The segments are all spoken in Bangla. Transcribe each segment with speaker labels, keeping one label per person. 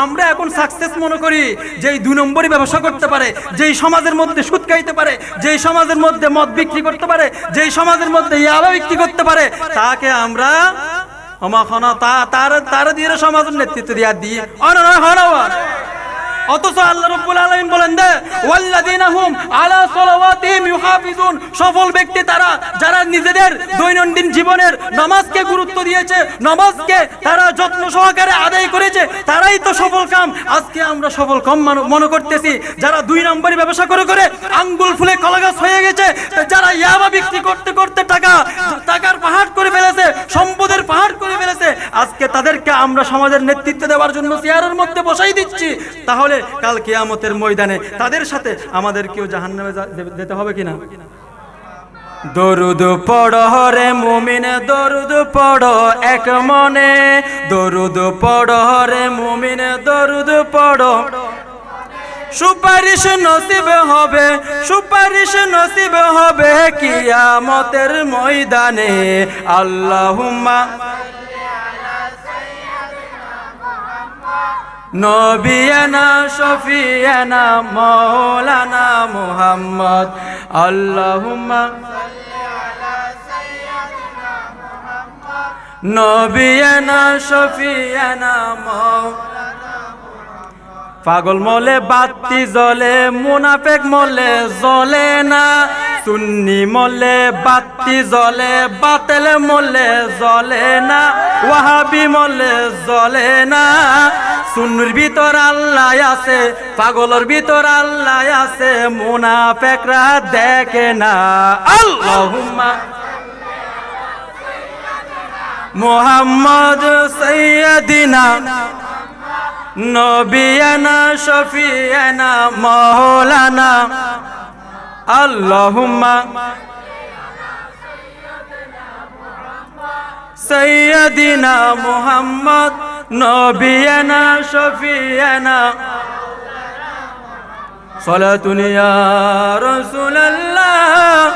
Speaker 1: আমরা এখন সাকসেস মনে করি যেই 2 নম্বরই ব্যবসা করতে পারে, যেই সমাজের মধ্যে সুদ খাইতে পারে, যেই সমাজের মধ্যে মদ বিক্রি করতে পারে, যেই সমাজের মধ্যে ইয়াবা বিক্রি করতে পারে, তাকে আমরা তার দিয়ে সমাজের নেতৃত্ব দিই। অথচ আল্লাহ রাব্বুল আলামিন বলেন দে ওয়াল্লাযিনা হুম আলা সালাওয়াতিহিম ইউহাফিজুন, সফল ব্যক্তি তারা যারা নিজেদের দৈনন্দিন জীবনের নামাজকে গুরুত্ব দিয়েছে, নামাজকে তারা যত্ন সহকারে আদায় করেছে, তারাই তো সফল কাম। আজকে আমরা সফল কম মনে করতেছি যারা 2 নম্বরই ব্যবসা করে করে আঙ্গুল ফুলে কলাগাছ হয়ে গেছে, যারা ইয়াবা বিক্রি করতে করতে টাকার পাহাড় করে ফেলেছে, সম্পদের পাহাড় করে ফেলেছে, আজকে তাদেরকে আমরা সমাজের নেতৃত্ব দেওয়ার জন্য চেয়ারের মধ্যে বসাই দিচ্ছি। তাহলে কাল কিয়ামতের ময়দানে তাদের সাথে আমাদেরকেও জাহান্নামে যেতে হবে কিনা? দরুদ পড়ো রে মুমিন, দরুদ পড়ো এক মনে, দরুদ পড়ো রে মুমিন, দরুদ পড়ো। সুপারিশ নসিব হবে, সুপারিশ নসিব হবে কিয়ামতের ময়দানে। আল্লাহুম্মা নবিয়ানা শফিয়ানা মাওলানা মুহাম্মদ। আল্লাহুম্মা নবিয়ানা শফিয়ানা মাওলানা। পাগল মলে বাতি জ্বলে, মুনাফিক মলে জ্বলে না, সুন্নি মলে বাতি জ্বলে, বাতিল মলে জ্বলে না, ওয়াহাবি মলে জ্বলে না। সুন্নির ভিতর আল্লাহ আছে, পাগলের ভিতর আল্লাহ আছে, মুনাফিকরা দেখে না। আল্লাহুম্মা মুহাম্মদ সাইয়্যিদিনা নবিয়ানা শফিয়ানা মাওলানা। আল্লাহুম্মা সাইয়্যিদিনা মুহাম্মদ নবিয়ানা শফিয়ানা। সালাতুন ইয়া রাসূলুল্লাহ,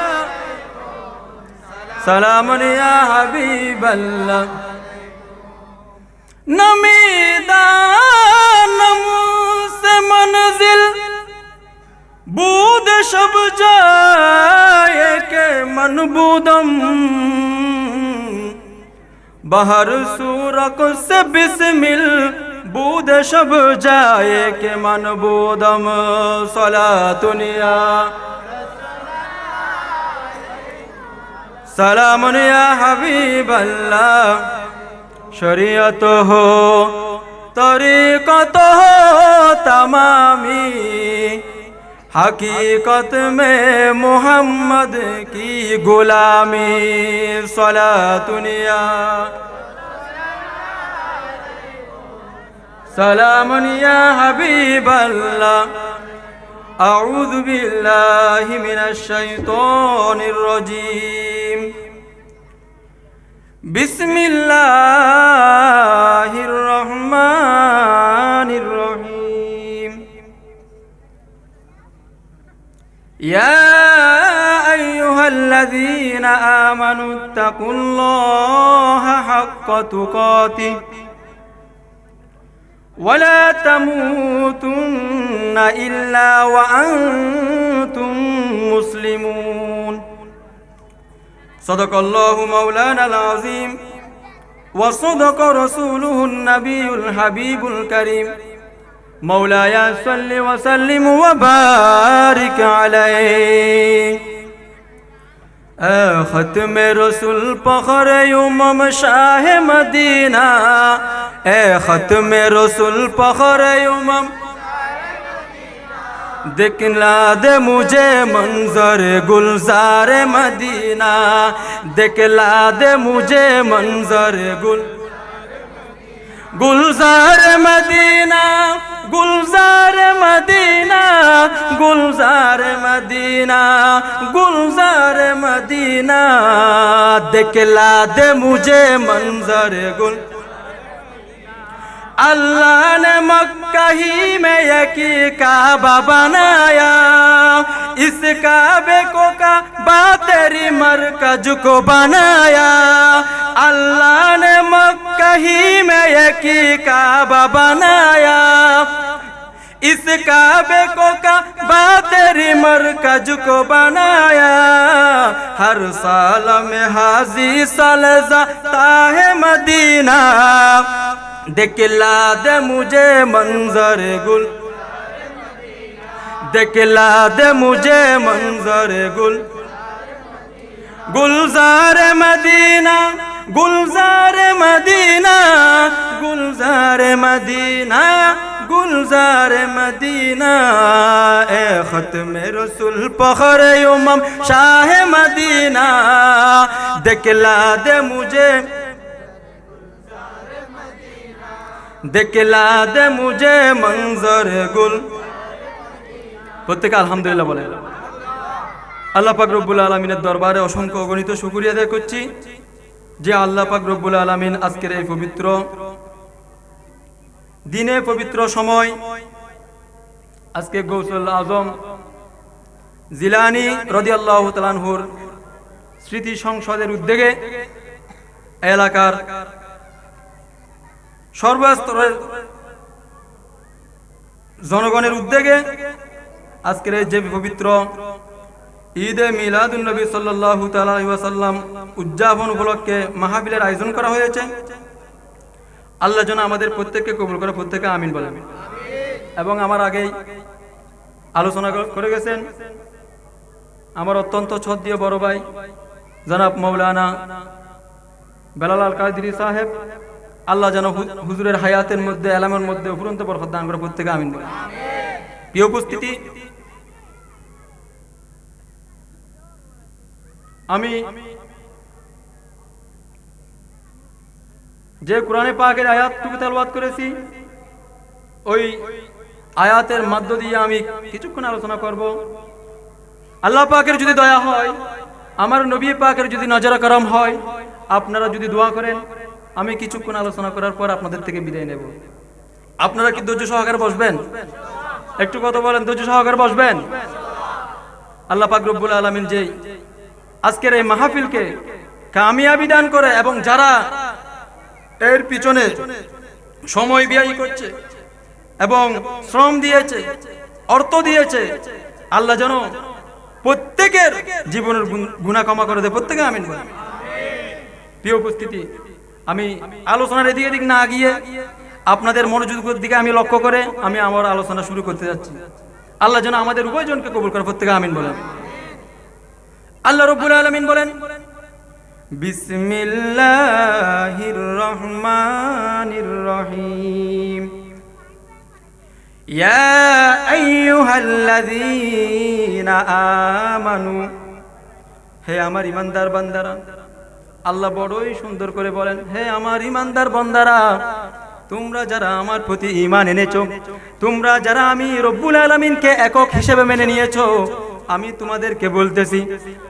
Speaker 1: সালামুন ইয়া হাবিবাল্লাহ। नमीदानम से मंजिल बूद शब जाए के मनबूदम, बहर सूरक से बिस्मिल बूद शब जाए के मनबूदम। सलातुन या सलामुन या हबीबल्लाह। शरीयत हो तरीक़त हो तमामी, हकीकत में मोहम्मद की गुलामी। सलातुन या सलामुन या हबीबल्लाह। अऊज़ु बिल्लाहि मिनश शैतानिर रजीम। बिस्मिल्लाहिर रहमानिर रहीम। या अय्युहल्लज़ीना आमनुत्तकुल्लाहा हक्का तुकातिह वला तमूतुन्ना इल्ला व अंतुम मुस्लिमून। सदक़ल्लाहु मौलानाल अज़ीम व सदक़ रसूलुहुन नबियुल हबीबुल करीम। मौलाया सल्लि व सल्लिम व बारिक अलैहि। ख़त्मे रसूल फ़ख़्रे उम्म शाह मदीना, ख़त्मे रसूल फ़ख़्रे उम्म दिखला दे मुझे मंजर गुलजार मदीना, दिखला दे मुझे मंजर गुलजार मदीना, गुलजार मदीना, गुलजार मदीना, गुलजार मदीना। दिखला दे मुझे मंजर गुल। अल्लाह ने मक्का ही में यकी काबा बनाया, इस काबे को काबा तेरी मरकज को बनाया। अल्लाह ने मक्का ही में यकी काबा बनाया, इस काबे को काबा तेरी मरकज को बनाया, हर साल में हाजी साल जाता है मदीना, दिखला दे मुझे मंजर गुल, दिखला दे मुझे मंजर गुल, गुलजार मदीना, गुलजार मदीना, गुलजार मदीना, गुलजार मदीना, ए खत्म रसूल फखर उमम शाह मदीना, दिखला दे मुझे, दिखला दे मुझे मंजर गुल। প্রত্যেকে আলহামদুলিল্লাহ বলে। আল্লাহ পাক রব্বুল আলামিনের দরবারে অসংখ্য অগণিত শুকরিয়া আদায় করছি যে আল্লাহ পাক রব্বুল আলামিন আজকের এই পবিত্র দিনে, পবিত্র সময়, আজকে গৌসুল আজম জিলানী রাদিয়াল্লাহু তাআলা আনহুর স্মৃতি সংসদের উদ্যোগে এলাকার সর্বস্তরের জনগণের উদ্যোগে আজকের এই যে পবিত্র ঈদে মিলাদুন নবী সাল্লাল্লাহু তাআলা আলাইহি ওয়াসাল্লাম উদযাপন উপলক্ষে মাহফিলের আয়োজন করা হয়েছে। আল্লাহ যেন আমাদের প্রত্যেককে কবুল করে, প্রত্যেকে আমিন বলেন। এবং আমার আগেই আলোচনা করে গেছেন আমার অত্যন্ত শ্রদ্ধেয় বড় ভাই জনাব মাওলানা বেলাল আল কাদরি সাহেব। আল্লাহ যেন হুজুরের হায়াতের মধ্যে, এলামের মধ্যে উপরন্ত বরকত দান করে, প্রত্যেকে আমিন বলেন। প্রিয় উপস্থিতি, আমি যে কোরআনে পাকের আয়াতটুকু তেলাওয়াত করেছি, ওই আয়াতের মধ্য দিয়ে আমি কিছুক্ষণ আলোচনা করব। আল্লাহ পাকের যদি দয়া হয়, আমার নবী পাকের যদি নজর করম হয়, আপনারা যদি দোয়া করেন, আমি কিছুক্ষণ আলোচনা করার পর আপনাদের থেকে বিদায় নেব। আপনারা কি ধৈর্য সহকারে বসবেন? একটু কথা বলেন, ধৈর্য সহকারে বসবেন? আল্লাহ পাক রব্বুল আলামিন যে আজকের এই মাহফিলকে কামিয়াবি দান করে এবং যারা এর পিছনে সময় ব্যয় করছে এবং শ্রম দিয়েছে, অর্থ দিয়েছে, আল্লাহ যেন প্রত্যেকের জীবনের গুনাহ ক্ষমা করে দেয়, প্রত্যেকে আমিন বলেন। প্রিয় উপস্থিতি, আমি আলোচনার এদিক এদিক না গিয়ে আপনাদের মনোযোগের দিকে আমি লক্ষ্য করে আমি আমার আলোচনা শুরু করতে যাচ্ছি। আল্লাহ যেন আমাদের উভয়জনকে কবুল করে, প্রত্যেকে আমিন বলেন। আল্লাহ রাব্বুল আলামিন বলেন, বিসমিল্লাহির রহমানির রহিম, ইয়া আইয়ুহাল্লাযীনা আমানু, হে আমার ঈমানদার বান্দারা। আল্লাহ বড়ই সুন্দর করে বলেন, হে আমার ঈমানদার বান্দারা, তোমরা যারা আমার প্রতি ঈমান এনেছো, তোমরা যারা আমি রব্বুল আলামিনকে একক হিসেবে মেনে নিয়েছো, আমি তোমাদেরকে বলতেছি,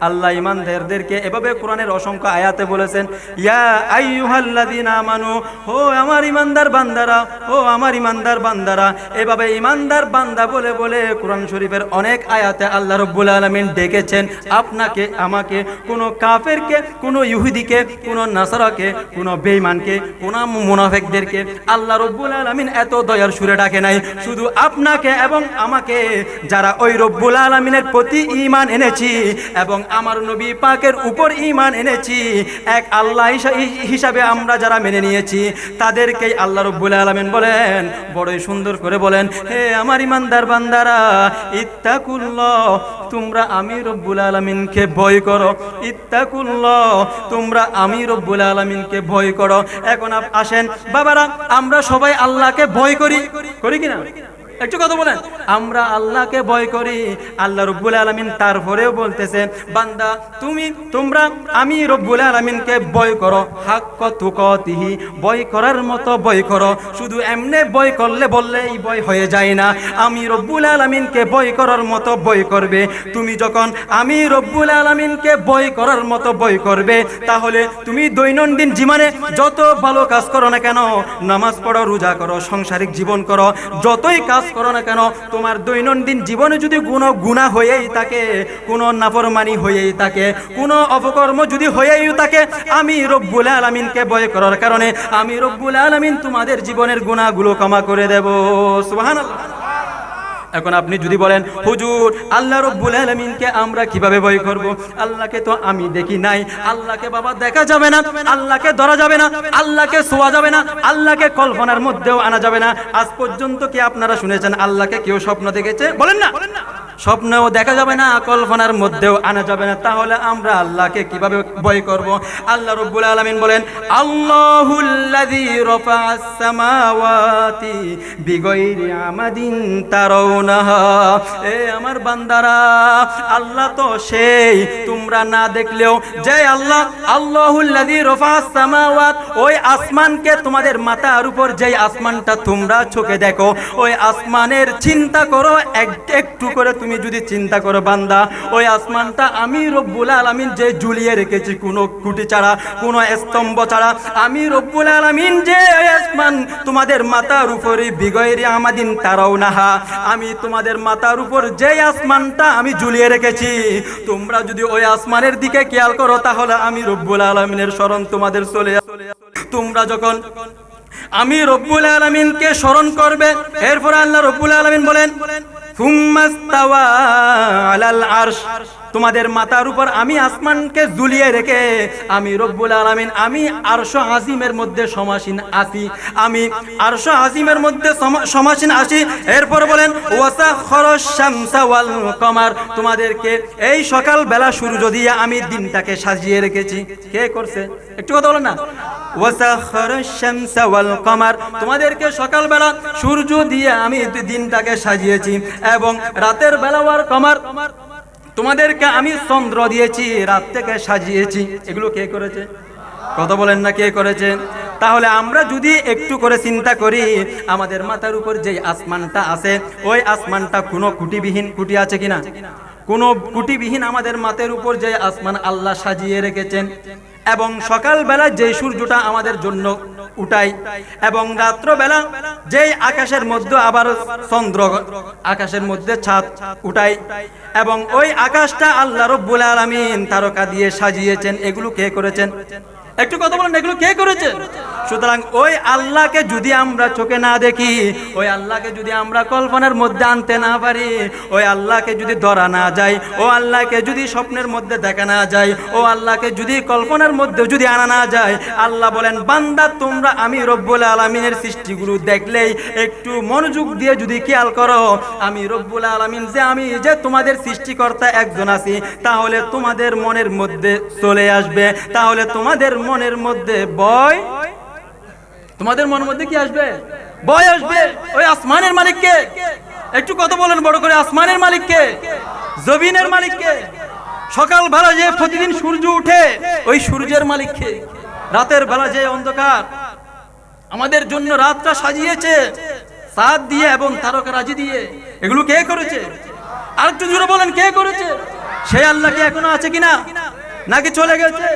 Speaker 1: আল্লাহ ঈমানদারদেরকে এভাবে কোরআনের অসংখ্য আয়াতে বলেছেন, ইয়া আইয়ুহাল্লাযীনা আমানু, ও আমার ঈমানদার বান্দারা, ও আমার ঈমানদার বান্দারা। এভাবে ঈমানদার বান্দা বলে বলে কোরআন শরীফের অনেক আয়াতে আল্লাহ রাব্বুল আলামিন ডেকেছেন আপনাকে, আমাকে। কোনো কাফেরকে, কোনো ইহুদিকে, কোনো নাসারাকে, কোনো বেঈমানকে, কোনো মুনাফিকদেরকে আল্লাহ রাব্বুল আলামিন এত দয়ার সুরে ডাকে নাই, শুধু আপনাকে এবং আমাকে, যারা ওই রব্বুল আলামিনের প্রতি ঈমান এনেছি এবং আমার নবী পাকের উপর ঈমান এনেছি, এক আল্লাহ হিসাবে আমরা যারা মেনে নিয়েছি, তাদেরকেই আল্লাহ রাব্বুল আলামিন বলেন, বড়ই সুন্দর করে বলেন, হে আমার ঈমানদার বান্দারা, ইত্তাকুল্লাহ, তোমরা আমি রব্বুল আলামিনকে ভয় করো। ইত্তাকুল্লাহ, তোমরা আমি রব্বুল আলামিনকে ভয় করো। এখন আসেন বাবারা, আমরা সবাই আল্লাহকে ভয় করি, করি কিনা? একটু কথা বলেন। আমরা আল্লাহকে ভয় করি। আল্লাহ রব্বুল আলামিন তারপরেও বলতেছেন, বান্দা তোমরা আমি রব্বুল আলামিনকে ভয় করো, হাক্কা তুকাতিহি, ভয় করার মতো ভয় করো। শুধু এমনি ভয় করলে বললে এই ভয় হয়ে যায় না, আমি রব্বুল আলামিনকে ভয় করার মতো ভয় করবে। তুমি যখন আমি রব্বুল আলামিনকে ভয় করার মতো ভয় করবে, তাহলে তুমি দৈনন্দিন জীবনে যত ভালো কাজ করো না কেন, নামাজ পড়ো, রোজা করো, সাংসারিক জীবন করো, যতই কাজ করো না কেন, তোমার দৈনন্দিন জীবনে যদি কোনো গুনাহ হয়েই থাকে, কোনো নাফরমানি হয়েই থাকে, কোনো অপকর্ম যদি হয়েই থাকে, আমি রব্বুল আলামিনকে ভয় করার কারণে আমি রব্বুল আলামিন তোমাদের জীবনের গুনাহগুলো ক্ষমা করে দেব। সুবহানাল্লাহ। এখন আপনি যদি বলেন হুজুর আল্লাহ রাব্বুল আলামিনকে আমরা কিভাবে ভয় করব? আল্লাহকে তো আমি দেখি নাই, আল্লাহকে বাবা দেখা যাবে না, আল্লাহকে ধরা যাবে না, আল্লাহকে ছোঁয়া যাবে না, আল্লাহকে কল্পনার মধ্যেও আনা যাবে না। আজ পর্যন্ত কি আপনারা শুনেছেন আল্লাহকে কেউ স্বপ্ন দেখেছে? বলেন না। স্বপ্নেও দেখা যাবে না, কল্পনার মধ্যেও আনা যাবে না। তাহলে আমরা আল্লাহকে কিভাবে ভয় করব? আল্লাহ রাব্বুল আলামিন বলেন আল্লাহুল্লাযী রাফা'আস সামাওয়াতি বিগাইরি আমাদিন তারাউনাহা। এ আমার বান্দারা, আল্লাহ তো সেই তোমরা না দেখলেও যে আল্লাহ, আল্লাহুল্লাযী রাফা'আস সামাওয়াত, ওই আসমানকে তোমাদের মাথার উপর যেই আসমানটা তোমরা চোখে দেখো, ওই আসমানের চিন্তা করো, একটু করে তুমি যদি চিন্তা করো বান্দা, ওই আসমানটা আমি রব্বুল আলামিন যে ঝুলিয়ে রেখেছি কোনো খুঁটি ছাড়া, কোনো স্তম্ভ ছাড়া, আমি রব্বুল আলামিন যে আসমান তোমাদের মাথার উপরে বিগাইরি আমাদিন তারাউনাহা, আমি তোমাদের মাথার উপর যে আসমানটা আমি ঝুলিয়ে রেখেছি, তোমরা যদি ওই আসমানের দিকে খেয়াল করো তাহলে আমি রব্বুল আলামিনের স্মরণ তোমাদের চলে আসবে। তোমরা যখন আমি রব্বুল আলামিনকে স্মরণ করবে, এরপর আল্লাহ রব্বুল আলামিন বলেন সুম্মাস্তাওয়া আলাল আরশ, তোমাদের মাথার উপর আমি আসমানকে ঝুলিয়ে রেখে আমি রব্বুল আলামিন আমি আরশ আজিমের মধ্যে সমাসীন আছি, আমি আরশ আজিমের মধ্যে সমাসীন আছি। এরপর বলেন ওয়াসাখখারাশ শামসা ওয়াল কমার, তোমাদেরকে এই সকাল বেলা সূর্য দিয়ে আমি দিনটাকে সাজিয়ে রেখেছি। কে করছে? একটু কথা বলেন না। ওয়াসাখখারাশ শামসা ওয়াল কমার, তোমাদেরকে সকাল বেলা সূর্য দিয়ে আমি দিনটাকে সাজিয়েছি, এবং রাতের বেলা ওয়াল কমার, তোমাদেরকে আমি চন্দ্র দিয়েছি, রাত থেকে সাজিয়েছি। এগুলো কে করেছে? কথা বলেন না, কে করেছে? তাহলে আমরা যদি একটু করে চিন্তা করি, আমাদের মাথার উপর যে আসমানটা আছে, ওই আসমানটা কোনো কুটিবিহীন, কুটি আছে কিনা? কোনো কুটিবিহীন আমাদের মাথার উপর যে আসমান আল্লাহ সাজিয়ে রেখেছেন, এবং সকালবেলা যে সূর্যটা আমাদের জন্য উঠাই, এবং রাত্রবেলা যেই আকাশের মধ্যে আবার চন্দ্র, আকাশের মধ্যে চাঁদ উঠাই, এবং ওই আকাশটা আল্লাহ রাব্বুল আলামিন তারকা দিয়ে সাজিয়েছেন। এগুলো কে করেছেন? একটু কথা বলেন, এগুলো কে করেছে? সুতরাং ওই আল্লাহকে যদি আমরা চোখে না দেখি, ওই আল্লাহকে যদি আমরা কল্পনার মধ্যে আনতে না পারি, ওই আল্লাহকে যদি ধরা না যায়, ও আল্লাহকে যদি স্বপ্নের মধ্যে দেখা না যায়, ও আল্লাহকে যদি কল্পনার মধ্যে যদি আনা না যায়, আল্লাহ বলেন বান্দা তোমরা আমি রব্বুল আলামিনের সৃষ্টিগুলো দেখলেই একটু মনোযোগ দিয়ে যদি খেয়াল করো, আমি রব্বুল আলামিন যে আমি যে তোমাদের সৃষ্টিকর্তা একজন আছি, তাহলে তোমাদের মনের মধ্যে চলে আসবে, তাহলে তোমাদের মনের মধ্যে ভয়, তোমাদের মনের মধ্যে কি আসবে? ভয় আসবে। ওই আসমানের মালিক কে? একটু কথা বলেন বড় করে। আসমানের মালিক কে? জমিনের মালিক কে? সকাল বেলা যে প্রতিদিন সূর্য উঠে, ওই সূর্যের মালিক কে? রাতের বেলা যে অন্ধকার আমাদের জন্য রাতটা সাজিয়েছে চাঁদ দিয়ে এবং তারকারাজি দিয়ে, এগুলো কে করেছে? আর একটু জোরে বলেন, কে করেছে? সেই আল্লাহ কি এখনো আছে কিনা, নাকি চলে গেছে?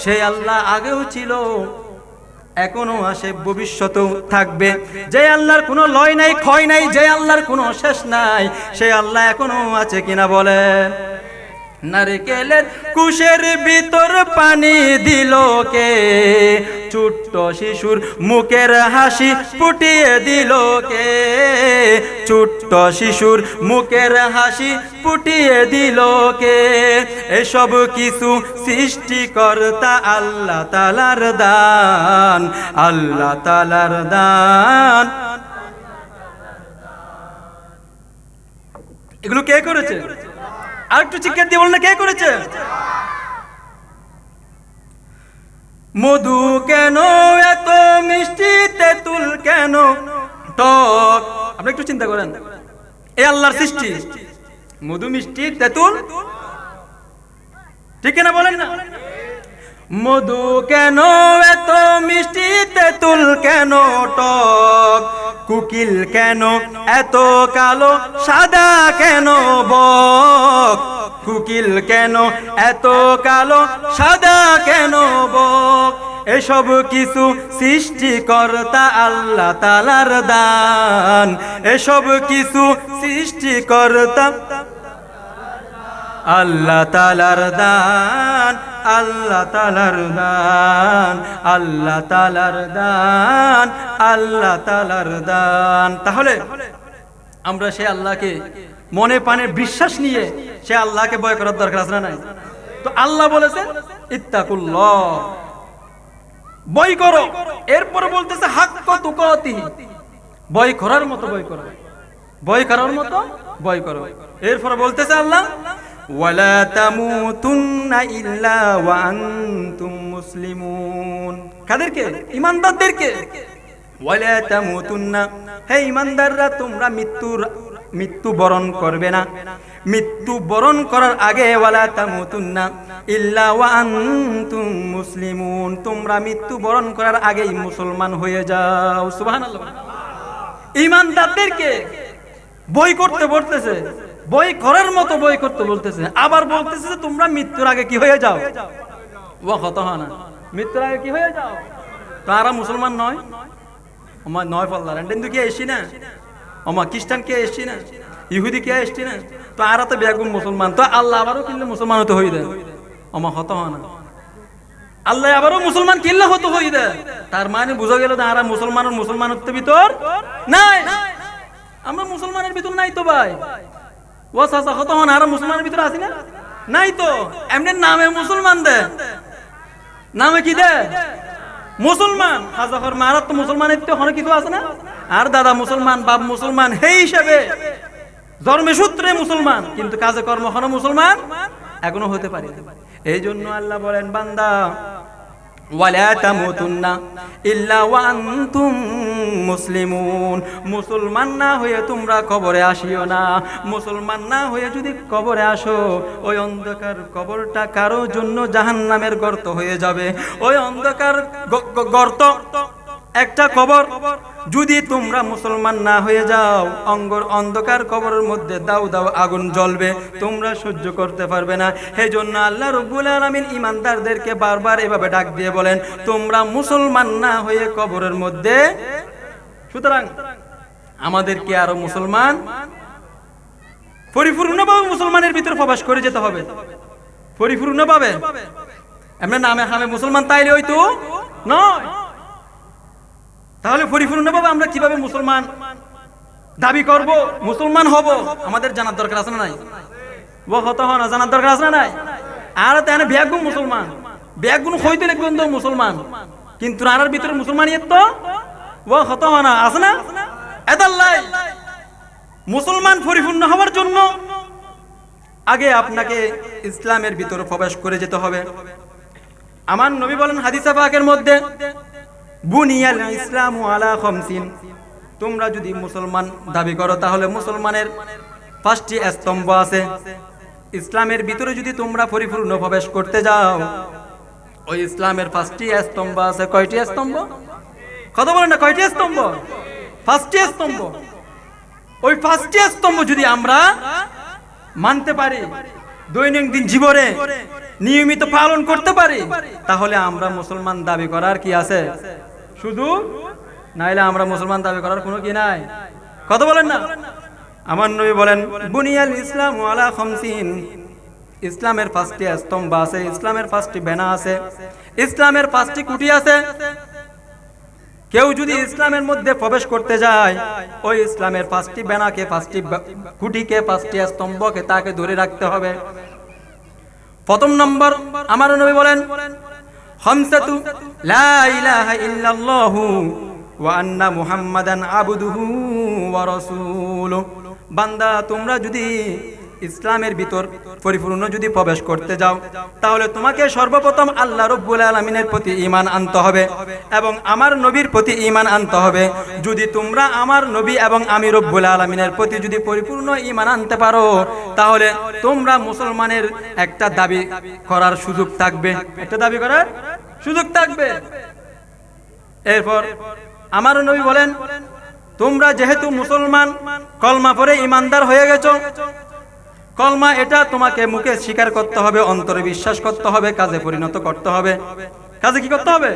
Speaker 1: সেই আল্লাহ আগেও ছিল, এখনো আসে, ভবিষ্যতেও থাকবে। যে আল্লাহর কোনো লয় নাই, ক্ষয় নাই, যে আল্লাহর কোনো শেষ নাই, সেই আল্লাহ এখনো আছে কিনা বলেন? নারকেলের কুশের ভিতর পানি দিল কে? ছোট্ট শিশুর মুখের হাসি ফুটিয়ে দিল কে? ছোট্ট শিশুর মুখের হাসি ফুটিয়ে দিল কে? এসব কিছু সৃষ্টিকর্তা আল্লাহ তাআলার দান, আল্লাহ তাআলার দান। এগুলো কে করেছে? আর একটু চিৎকার দিয়ে বলেন না, কে করেছে? মধু কেন এত মিষ্টি, তেঁতুল কেন টক? আপনি একটু চিন্তা করেন, এই আল্লাহর সৃষ্টি, মধু মিষ্টি তেঁতুল, ঠিক না বলেন না? মধু কেন এত মিষ্টি, তেঁতুল কেন টক? কোকিল কেন এত কালো, সাদা কেন বক? কোকিল কেন এত কালো, সাদা কেন বক? এসব কিছু সৃষ্টিকর্তা আল্লাহ তাআলার দান, এসব কিছু সৃষ্টিকর্তা আল্লাহ তাআলার দান, আল্লাহ তাআলার দান, আল্লাহ তাআলার দান, আল্লাহ তাআলার দান। তাহলে আমরা সে আল্লাহকে মনে প্রাণে বিশ্বাস নিয়ে সে আল্লাহকে ভয় করার দরকার আছে না নাই? তো আল্লাহ বলেছেন ইত্তাকুল্লাহ, ভয় করো। এরপর বলতেছে হাক্কা তুকাতিহি, ভয় করার মতো ভয় করো, ভয় করার মতো ভয় করো। এরপর বলতেছে আল্লাহ ওয়ালা তামুতুন্না ইল্লা ওয়া আনতুম মুসলিমুন। কাদেরকে? ঈমানদারদেরকে। ওয়ালা তামুতুন্না, হে ঈমানদাররা তোমরা মৃত্যু বরণ করবে না। মৃত্যু বরণ করার আগে ওয়ালা তামুতুন্না ইল্লা ওয়া আনতুম মুসলিমুন, তোমরা মৃত্যু বরণ করার আগেই মুসলমান হয়ে যাও। সুবহানাল্লাহ। ঈমানদারদেরকে বই করতে বলতেছে, বই করার মতো বই করতে বলতেছে, আবার বলতেছে যে তোমরা মৃত্যুর আগে কি হয়ে যাও? ওয়া খতহানা, মৃত্যুর আগে কি হয়ে যাও? তারা মুসলমান নয়, আমার নয় পাল্লা রেন্ডেন কি এসছি না, আমার খ্রিস্টান কে এসছি না, ইহুদি কে এসছি না, তো আর তো বেগুন মুসলমান, তো আল্লাহ আবারও কিনলে মুসলমান হতে হই দেয়। আমার হতহানা, আল্লাহ আবারও মুসলমান কিনলে হতে হই দেয়। তার মানে বুঝা গেল না আর মুসলমানত্বের ভিতর নাই, আমরা মুসলমানের ভিতর নাই তো ভাই। ও চাচা হতহানা, আর মুসলমানের ভিতরে আছি না? নাই তো। এমনি নামে মুসলমান দে, নামে কি দে? মুসলমান। হাজার মারাত তো মুসলমানের তো অনেক কিছু আছে না। আর দাদা মুসলমান, বাপ মুসলমান, সেই হিসাবে জন্মে সূত্রে মুসলমান, কিন্তু কাজে কর্ম হলো মুসলমান এখনো হতে পারে। এই জন্য আল্লাহ বলেন বান্দা ওয়ালা তামুতুন্না ইল্লা ওয়া আনতুম মুসলিমুন, মুসলমান না হয়ে তোমরা কবরে আসিও না। মুসলমান না হয়ে যদি কবরে আসো, ওই অন্ধকার কবরটা কারো জন্য জাহান্নামের গর্ত হয়ে যাবে। ওই অন্ধকার গর্ত একটা কবর, যদি তোমরা মুসলমান না হয়ে যাও, অন্ধকার কবরের মধ্যে দাও দাও আগুন জ্বলবে, তোমরা সহ্য করতে পারবে না। সেই জন্য আল্লাহ রাব্বুল আলামিন ঈমানদারদেরকে বারবার এভাবে ডাক দিয়ে বলেন তোমরা মুসলমান না হয়ে কবরের মধ্যে। সুতরাং আমাদেরকে আরো মুসলমান পরিপূর্ণভাবে মুসলমানের ভিতরে প্রবেশ করে যেতে হবে, পরিপূর্ণভাবে। এমনি নামে হামে মুসলমান তাইলে হয়তো নয়। তাহলে পরিপূর্ণভাবে আমরা কিভাবে মুসলমান দাবি করব, মুসলমান হব, আমাদের জানার দরকার আছে না নাই? ও হতে হয় না, জানার দরকার আছে না নাই? আর তাই ব্যাগুন মুসলমান, ব্যাগুন হইতে লিখবেন তো মুসলমান, কিন্তু আর ভিতরে মুসলমানিয়ত তো ও হতে হয় না, আছে না? এদাল্লাই মুসলমান পরিপূর্ণ হওয়ার জন্য আগে আপনাকে ইসলামের ভিতরে প্রবেশ করে যেতে হবে। আমার নবী বলেন হাদিসে পাকের মধ্যে বুনিয়াল ইসলামু আলা খামসিন, তোমরা যদি মুসলমান দাবি করো তাহলে মুসলমানের 5টি স্তম্ভ আছে। ইসলামের ভিতরে যদি তোমরা পরিপূর্ণ প্রবেশ করতে যাও, ওই ইসলামের 5টি স্তম্ভ আছে। কয়টি স্তম্ভ? কথা বলেন না, কয়টি স্তম্ভ? 5টি স্তম্ভ। ওই 5টি স্তম্ভ যদি আমরা মানতে পারি, দৈনন্দিন জীবনে নিয়মিত পালন করতে পারি, তাহলে আমরা মুসলমান দাবি করার কি আছে? শুধু নাইলে আমরা মুসলমান দাবি করার কোনো কি নাই। কথা বলেন না। আমার নবী বলেন বুনিয়াল ইসলামু আলা খামসিন, ইসলামের 5টি স্তম্ভ আছে, ইসলামের 5টি বেনা আছে, ইসলামের 5টি খুঁটি আছে। কেউ যদি ইসলামের মধ্যে প্রবেশ করতে যায়, ওই ইসলামের 5টি বেনাকে, 5টি খুঁটিকে, 5টি স্তম্ভকে তাকে ধরে রাখতে হবে। প্রথম নম্বর আমার নবী বলেন খামসাতু লা ইলাহা ইল্লাল্লাহু ওয়া আন্না মুহাম্মাদান আবদুহু ওয়া রাসূলুহু। বান্দা তোমরা যদি ইসলামের ভিতর পরিপূর্ণ যদি প্রবেশ করতে যাও, তাহলে তোমাকে সর্বপ্রথম আল্লাহ রাব্বুল আলামিনের প্রতি ঈমান আনতে হবে এবং আমার নবীর প্রতি ঈমান আনতে হবে। যদি তোমরা আমার নবী এবং আমি রব্বুল আলামিনের প্রতি যদি পরিপূর্ণ ঈমান আনতে পারো, তাহলে তোমরা মুসলমানের একটা দাবি করার সুযোগ থাকবে, একটা দাবি করার সুযোগ থাকবে। এরপর আমার নবী বলেন তোমরা যেহেতু মুসলমান, কলমা পড়ে ঈমানদার হয়ে গেছো, কলমা এটা তোমাকে মুখে স্বীকার করতে হবে, অন্তরে বিশ্বাস করতে হবে, কাজে পরিণত করতে হবে। কাজে কি করতে হবে?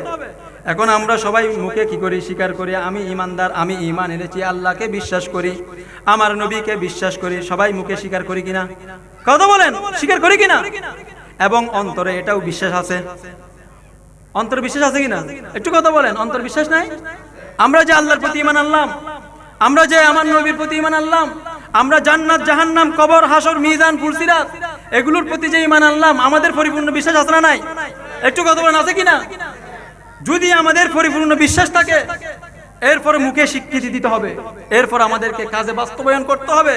Speaker 1: এখন আমরা সবাই মুখে কি করি? স্বীকার করি আমি ঈমানদার, আমি ঈমান এনেছি, আল্লাহকে বিশ্বাস করি, আমার নবীকে বিশ্বাস করি, সবাই মুখে স্বীকার করি কিনা? কথা বলেন, স্বীকার করি কিনা? এবং অন্তরে এটাও বিশ্বাস আছে, অন্তরে বিশ্বাস আছে কিনা? একটু কথা বলেন, অন্তর বিশ্বাস নাই? আমরা যে আল্লাহর প্রতি ঈমান আনলাম, আমরা যে আমার নবীর প্রতি ঈমান আনলাম, আমরা জান্নাত জাহান্নাম কবর হাসর মিজান ফুলসিরাত এগুলোর প্রতি যে ঈমান আনলাম, আমাদের পরিপূর্ণ বিশ্বাস আছে না নাই? একটু কথা বলেন, আছে কিনা? যদি আমাদের পরিপূর্ণ বিশ্বাস থাকে, এরপর মুখে স্বীকৃতি দিতে হবে, এরপর আমাদেরকে কাজে বাস্তবায়ন করতে হবে।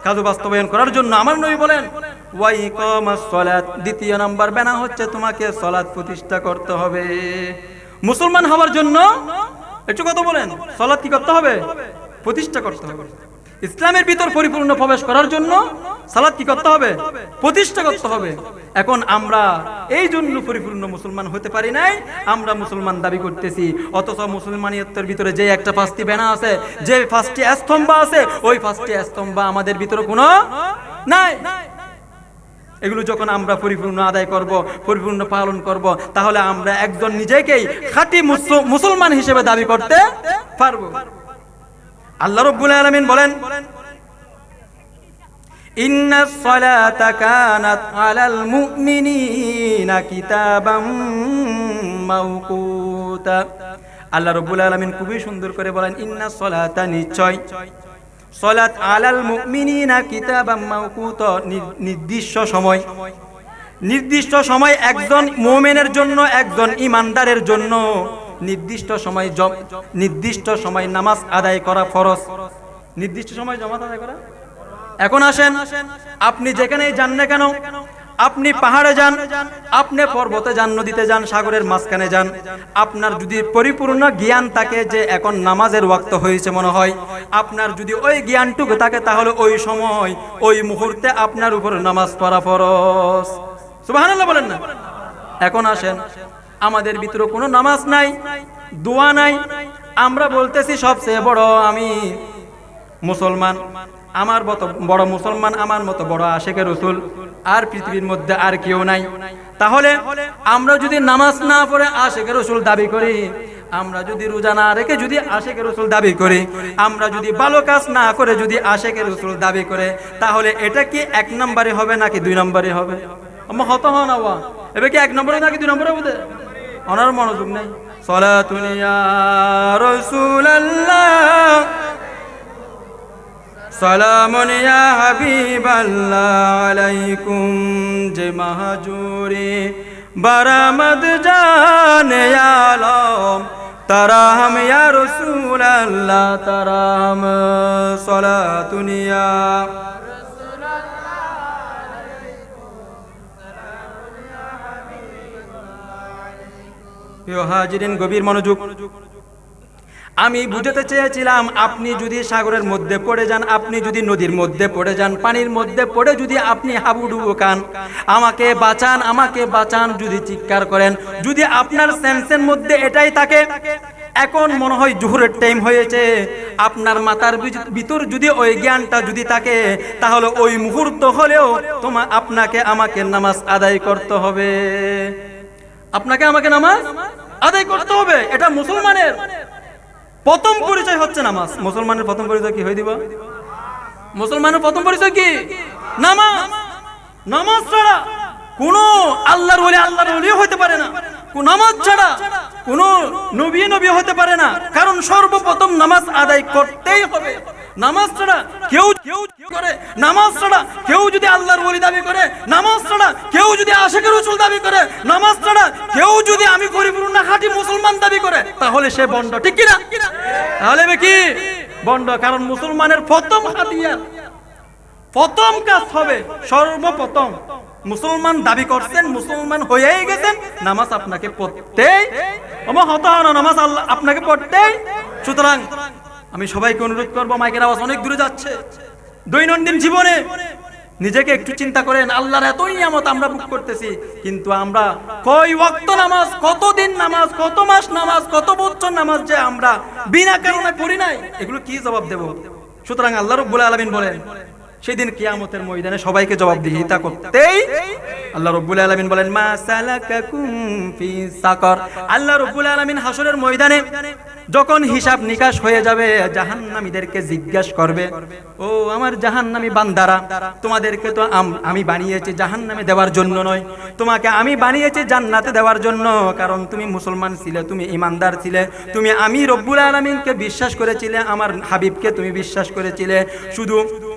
Speaker 1: কাজে বাস্তবায়ন করার জন্য আমার নবী বলেন ওয়া ইকামাস সালাত, দ্বিতীয় নাম্বার বানা হচ্ছে তোমাকে সালাত প্রতিষ্ঠা করতে হবে। মুসলমান হওয়ার জন্য একটু কথা বলেন, সালাত কি করতে হবে? প্রতিষ্ঠা করতে হবে। ইসলামের ভিতর পরিপূর্ণ প্রবেশ করার জন্য সালাত কি করতে হবে? প্রতিষ্ঠা করতে হবে। এখন আমরা এই জন্য পরিপূর্ণ মুসলমান হতে পারি নাই, আমরা মুসলমান দাবি করতেছি, অথচ মুসলমানিয়তের ভিতরে যে একটা পাঁচটি বেনা আছে, যে পাঁচটি স্তম্ভ আছে, ওই পাঁচটি স্তম্ভ আমাদের ভিতরে কোনো নাই। এগুলো যখন আমরা পরিপূর্ণ আদায় করব, পরিপূর্ণ পালন করব, তাহলে আমরা একজন নিজেকেই খাঁটি মুসলমান হিসেবে দাবি করতে পারবো। আল্লাহ রাব্বুল আলামিন বলেন ইন্নাস সালাতা কানাত আলাল মুমিনিনা কিতাবাম মাওকুতা। আল্লাহ রাব্বুল আলামিন খুবই সুন্দর করে বলেন ইন্নাস সালাতা, নিশ্চয় সালাত আলাল মুমিনিনা কিতাবাম মাওকুতা, নির্দিষ্ট সময়, নির্দিষ্ট সময় একজন মুমিনের জন্য, একজন ঈমানদারের জন্য নির্দিষ্ট সময় নামাজ আদায় করা ফরজ। নির্দিষ্ট সময় নামাজ আদায় করা। এখন আসেন, আপনি যেখানেই যান না কেন, আপনি পাহাড়ে যান, আপনি পর্বতে যান, নদীতে যান, সাগরের মাঝখানে যান, আপনার যদি পরিপূর্ণ জ্ঞান থাকে যে এখন নামাজের ওয়াক্ত হয়েছে মনে হয়, আপনার যদি ওই জ্ঞানটুকু থাকে, তাহলে ওই সময় ওই মুহূর্তে আপনার উপর নামাজ পড়া ফরজ। সুবহানাল্লাহ বলেন না? এখন আসেন, আমাদের ভিতরে কোনো নামাজ নাই, দোয়া নাই, আমরা বলতেছি সবচেয়ে বড় আমি মুসলমান, আমার মতো বড় মুসলমান, আমার মতো বড় আশিকে রাসূল আর পৃথিবীর মধ্যে আর কেউ নাই। তাহলে আমরা যদি নামাজ না পড়ে আশিকে রাসূল দাবি করি, আমরা যদি রোজা না রেখে যদি আশিকে রাসূল দাবি করি, আমরা যদি ভালো কাজ না করে যদি আশিকে রাসূল দাবি করে, তাহলে এটা কি এক নম্বরে হবে নাকি দুই নম্বরে হবে? আমরা হত হন আওয়া, এবে কি এক নম্বরে নাকি দুই নম্বরে হবে? ওনার মনোযোগ নাই। সালাতুন ইয়া রাসূলুল্লাহ, সালামুন ইয়া হাবিবাল্লাহ আলাইকুম, যে মাহজুরি বারামদ জানে আলম, তারাহম ইয়া রাসূলুল্লাহ তারাহম, সালাতুন ইয়া হাজিরিন, গভীর মনোযোগ। আমি বুঝাতে চেয়েছিলাম, আপনি যদি সাগরের মধ্যে পড়ে যান, আপনি যদি নদীর মধ্যে পড়ে যান, পানির মধ্যে পড়ে যদি আপনি হাবুডুবু খান, আমাকে বাঁচান, আমাকে বাঁচান যদি চিৎকার করেন, যদি আপনার সেন্সের মধ্যে এটাই থাকে, এখন মনে হয় জোহরের টাইম হয়েছে, আপনার মাথার ভিতর যদি ওই জ্ঞানটা যদি থাকে, তাহলে ওই মুহূর্ত হলেও আপনাকে আমাকে নামাজ আদায় করতে হবে। আপনাকে আমাকে নামাজ আদায় করতে হবে। এটা মুসলমানের প্রথম পরিচয় হচ্ছে নামাজ। মুসলমানের প্রথম পরিচয় কি হয়ে দিব? মুসলমানের প্রথম পরিচয় কি? নামাজ। নামাজ ছাড়া কোনো আল্লাহর ওলি হতে পারে না, নামাজ ছাড়া কোনো নবী হতে পারে না। কারণ সর্বপ্রথম নামাজ আদায় করতেই হবে। নামাজ ছাড়া কেউ করে, নামাজ ছাড়া কেউ যদি আল্লাহর ওলি দাবি করে, নামাজ ছাড়া কেউ যদি আশিকে রাসূল দাবি করে, নামাজ ছাড়া কেউ যদি আমি পরিপূর্ণ খাঁটি মুসলমান দাবি করে, তাহলে সে ভণ্ড। ঠিক কি না? তাহলে কি ভণ্ড? কারণ মুসলমানের প্রথম হাতিয়ার, প্রথম কাজ হবে, সর্বপ্রথম মুসলমান দাবি করছেন, মুসলমান হয়েই গেছেন, নামাজ আপনাকে পড়তেই নামাজ আল্লাহ আপনাকে পড়তেই। সুতরাং আমি সবাইকে অনুরোধ করবো, মাইকের আওয়াজ অনেক দূরে যাচ্ছে, দৈনন্দিন জীবনে নিজেকে একটু চিন্তা করেন। আল্লাহর এত নিয়ামত আমরা ভোগ করতেছি, কিন্তু আমরা কয় ওয়াক্ত নামাজ, কতদিন নামাজ, কত মাস নামাজ, কত বছর নামাজ যে আমরা বিনা কারণে পড়ি নাই, এগুলো কি জবাব দেব? সুতরাং আল্লাহ রাব্বুল আলামিন বলেন সেদিন কিয়ামতের ময়দানে সবাইকে জবাবদিহিতা করতেই আল্লাহ রাব্বুল আলামিন বলেন মা সালাকাকুম ফি সাকার। আল্লাহ রাব্বুল আলামিন হাসরের ময়দানে যখন হিসাব নিকাশ হয়ে যাবে জাহান্নামীদেরকে জিজ্ঞাসা করবে, ও আমার জাহান্নামী বান্দারা, তোমাদেরকে তো আমি বানিয়েছি জাহান্নামে দেওয়ার জন্য নয়, তোমাকে আমি বানিয়েছি জান্নাতে দেওয়ার জন্য। কারণ তুমি মুসলমান ছিলে, তুমি ইমানদার ছিলে, তুমি আমি রব্বুল আলামিনকে বিশ্বাস করেছিলে, আমার হাবিবকে তুমি বিশ্বাস করেছিলে। শুধু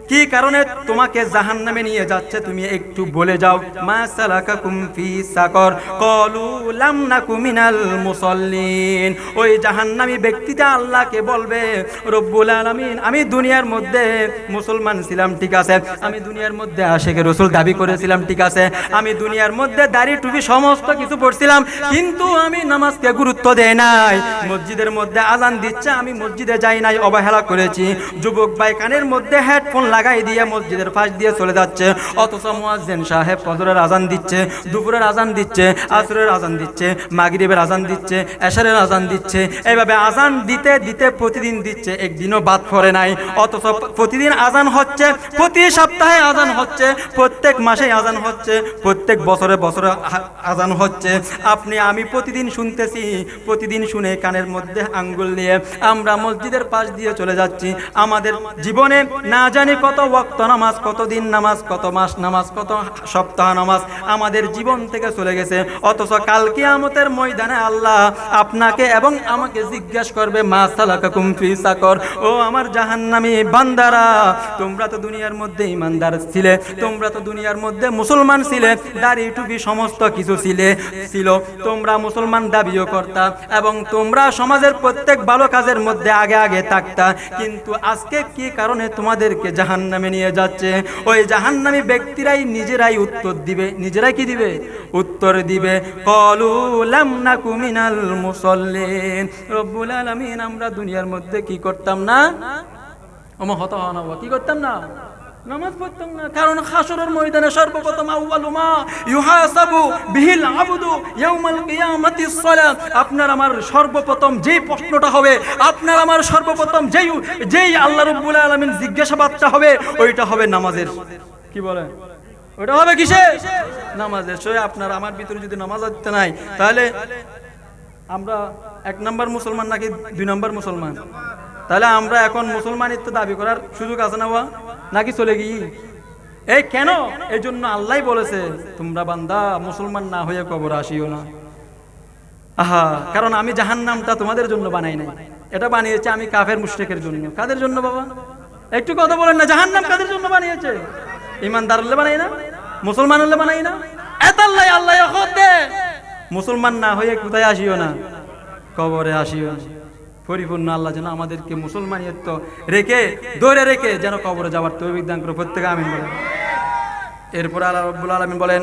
Speaker 1: কি কারণে তোমাকে জাহান্নামে নিয়ে যাচ্ছে তুমি একটু বলে যাও। মা সালাকাকুম ফি সাকার ক্বালু লাম নাকু মিনাল মুসাল্লিন। ওই জাহান্নামী ব্যক্তিটা আল্লাহকে বলবে, রব্বুল আলামিন আমি দুনিয়ার মধ্যে মুসলমান ছিলাম ঠিক আছে, আমি দুনিয়ার মধ্যে আশিকে রাসূল দাবি করেছিলাম ঠিক আছে, আমি দুনিয়ার মধ্যে দাড়ি টুপি সমস্ত কিছু পড়ছিলাম, কিন্তু আমি নামাজকে গুরুত্ব দেই নাই। মসজিদের মধ্যে আজান দিচ্ছে, আমি মসজিদে যাই নাই, অবহেলা করেছি। যুবক ভাই কানের মধ্যে হেডফোন লাগাই দিয়ে মসজিদের পাশ দিয়ে চলে যাচ্ছে, অথচ মুয়াজ্জিন সাহেব ফজরের আজান দিচ্ছে, দুপুরের আজান দিচ্ছে, আসরের আজান দিচ্ছে, মাগরিবের আজান দিচ্ছে, এশারের আজান দিচ্ছে। এইভাবে আজান দিতে দিতে প্রতিদিন দিচ্ছে, একদিনও বাদ পড়ে নাই। অথচ প্রতিদিন আজান হচ্ছে, প্রতি সপ্তাহে আজান হচ্ছে, প্রত্যেক মাসে আজান হচ্ছে, প্রত্যেক বছরে বছরে আজান হচ্ছে। আপনি আমি প্রতিদিন শুনতেছি, প্রতিদিন শুনে কানের মধ্যে আঙ্গুল দিয়ে আমরা মসজিদের পাশ দিয়ে চলে যাচ্ছি। আমাদের জীবনে না জানি কত ওয়াক্ত নামাজ, কত দিন নামাজ, কত মাস নামাজ, কত সপ্তাহ নামাজ আমাদের জীবন থেকে চলে গেছে। অথচ কাল কিয়ামতের ময়দানে আল্লাহ আপনাকে এবং আমাকে জিজ্ঞাসা করবে মা সালাকাকুম ফি সাকার। ও আমার জাহান্নামী বান্দারা, তোমরা তো দুনিয়ার মধ্যে ইমানদার ছিলে, তোমরা তো দুনিয়ার মধ্যে মুসলমান ছিলে, দাড়ি টুপি সমস্ত কিছু ছিল, তোমরা মুসলমান দাবিও করতা এবং তোমরা সমাজের প্রত্যেক ভালো কাজের মধ্যে আগে আগে থাকতা, কিন্তু আজকে কি কারণে তোমাদেরকে জাহান্নামে নিয়ে যাচ্ছে? ওই জাহান্নামী ব্যক্তিরাই নিজেরাই উত্তর দিবে। নিজেরাই কি দিবে? উত্তর দিবে, ক্বালু লাম নাকু মিনাল মুসাল্লিন। রব্বুল আলামিন আমরা দুনিয়ার মধ্যে কি করতাম না? কি করতাম না? নামাজ পড়তাম না। কারণ হাসরের ময়দানে সর্বপ্রথম আউয়ালু মা ইউহাসাবু বিহিল আবদু ইয়াউমাল কিয়ামাতিস সালাত। আপনার আমার সর্বপ্রথম যেই প্রশ্নটা হবে, আপনার আমার সর্বপ্রথম যেই আল্লাহ রাব্বুল আলামিন জিজ্ঞাসাবাদটা হবে, ওইটা হবে নামাজের। কি বলে? ওইটা হবে কিসে? নামাজের। সে আপনার আমার ভিতরে যদি নামাজ হতে নাই, তাহলে আমরা 1 নম্বর মুসলমান নাকি 2 নম্বর মুসলমান? তাহলে আমরা এখন মুসলমানিত্ব দাবি করার সুযোগ আছে না নাকি চলে গিয়ে? এই কেন? এই জন্য আল্লাহ বলেছে তোমরা বান্দা মুসলমান না হয়ে কবর আসিও না। আহা, কারণ আমি জাহান্নামটা তোমাদের জন্য বানাই নাই, এটা বানিয়েছে আমি কাফের মুশরিকের জন্য। কাদের জন্য বাবা? একটু কথা বলেন না, জাহান্নাম কাদের জন্য বানিয়েছে? ইমানদার হলে বানাই না? মুসলমান হলে বানাই না? এতাল্লাই আল্লাহ খোদে মুসলমান না হয়ে কোথায় আসিও না? কবরে আসিও না। পরিপূর্ণ আল্লাহ যেন আমাদেরকে মুসলমানিয়ত রেখে ধরে রেখে যেন কবরে যাওয়ার তৌফিক দান করে প্রত্যেকে আমিন বলেন। এরপর আল্লাহ রাব্বুল আলামিন বলেন,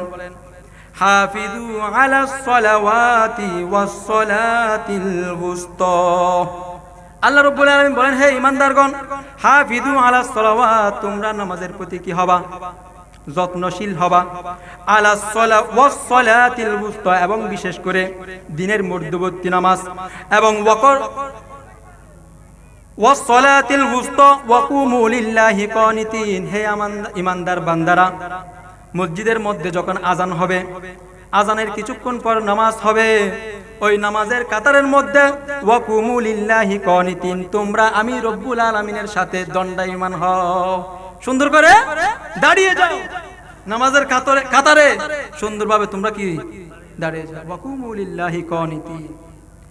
Speaker 1: হাফিজু আলাস সালাওয়াতি ওয়াস সালাতিল ওয়ুস্তা। আল্লাহ রাব্বুল আলামিন বলেন, হে ঈমানদারগণ, হাফিজু আলাস সালাওয়াত, তোমরা নামাজের প্রতি কি হবা? যত্নশীল হবা। আলাস সালাত ওয়াস সালাতিল ওয়ুস্তা, এবং বিশেষ করে দিনের মধ্যবর্তী নামাজ এবং ওয়াসসালাতিল ওয়ুস্তা ওয়া কুমু লিল্লাহি কানিতিন। হে ইমানদার বান্দারা, মসজিদের মধ্যে যখন আজান হবে, আজানের কিছুক্ষণ পর নামাজ হবে, ওই নামাজের কাতারের মধ্যে ওয়া কুমু লিল্লাহি কানিতিন, তোমরা আমি রব্বুল আলামিনের সাথে দণ্ডায়মান হও। সুন্দর করে দাঁড়িয়ে যাও নামাজের কাতারে, সুন্দরভাবে তোমরা কি দাঁড়িয়ে যাও। ওয়া কুমু লিল্লাহি কানিতিন,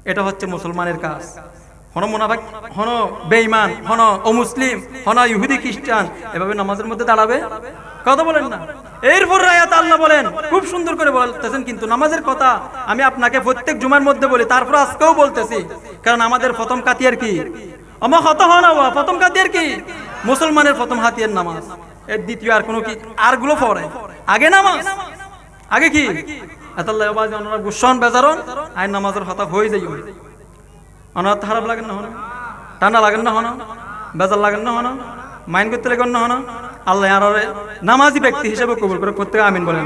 Speaker 1: এটা হচ্ছে মুসলমানের কাজ। হন মুনাফিক, হন বেঈমান, হন অমুসলিম, হন ইহুদি খ্রিস্টান, এভাবে নামাজের মধ্যে দাঁড়াবে? কথা বলেন না। এরপর আয়াত আল্লাহ বলেন, খুব সুন্দর করে বলতেছেন, কিন্তু নামাজের কথা আমি আপনাকে প্রত্যেক জুমার মধ্যে বলি, তারপর আজকেও বলতেছি, কারণ আমাদের প্রথম কাতিয়ার কি? আমার হত হন প্রথম কাতিয়ার কি? মুসলমানের প্রথম হাতিয়ার নামাজ। এর দ্বিতীয় আর কোনো কি আরগুলো পড়ে? আগে নামাজ, আগে কি? আল্লাহ বাজ ওনারা গুসন বেজারন আইন নামাজের হতা হয়ে যাই। অনাথ খারাপ লাগেন না, হনো ঠান্ডা লাগেন না, হনো বেজার লাগেন না, হনো মাইন্ড করতে লাগেন না, হনো আল্লাহ আর নামাজি ব্যক্তি হিসেবে কবুল করে প্রত্যেকে আমিন বলেন।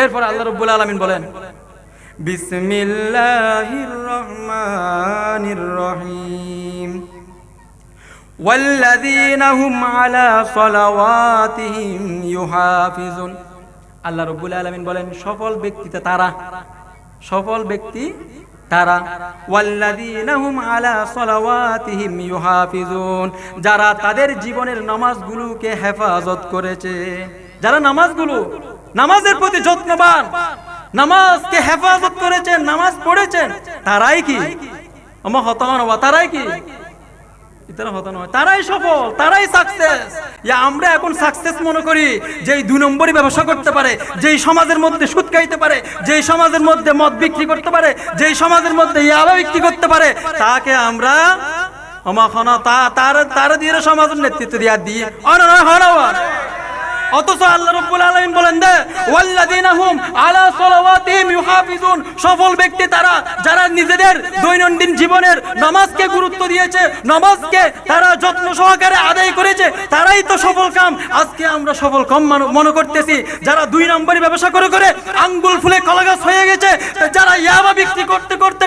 Speaker 1: এরপর আল্লাহ রাব্বুল আলামিন বলেন, বিসমিল্লাহির রহমানির রহিম ওয়াল্লাযীনা হুম আলা সালাওয়াতিহিম ইউহাফিজুন। আল্লাহ রাব্বুল আলামিন বলেন সফল ব্যক্তি তারা ওয়াল্লাযীনা হুম আলা সালাওয়াতিহিম ইউহাফিজুন, যারা তাদের জীবনের নামাজগুলোকে হেফাজত করেছে, যারা নামাজের প্রতি যত্নবান, নামাজকে হেফাজত করেছেন, নামাজ পড়েছেন, তারাই কি তারাই সফল, তারাই সাকসেস। আমরা এখন সাকসেস মনে করি যেই 2 নম্বরই ব্যবসা করতে পারে, যেই সমাজের মধ্যে সুদ খাইতে পারে, যেই সমাজের মধ্যে মদ বিক্রি করতে পারে, যেই সমাজের মধ্যে ইয়াবা বিক্রি করতে পারে, তাকে আমরা তার দিয়ে সমাজের নেতৃত্ব দিয়ে অথচ আল্লাহ রাব্বুল আলামিন বলেন ওয়াল্লাযীনা হুম আলা সালাওয়াতিহিম ইউহাফিজুন, সফল ব্যক্তি তারা যারা নিজেদের দৈনন্দিন জীবনের নামাজকে গুরুত্ব দিয়েছে, নামাজকে তারা যত্ন সহকারে আদায় করেছে, তারাই তো সফল কাম। আজকে আমরা সফল কম মনে করতেছি, যারা 2 নম্বরই ব্যবসা করে আঙ্গুল ফুলে কলাগাছ হয়ে গেছে, যারা ইয়াবা বিক্রি করতে করতে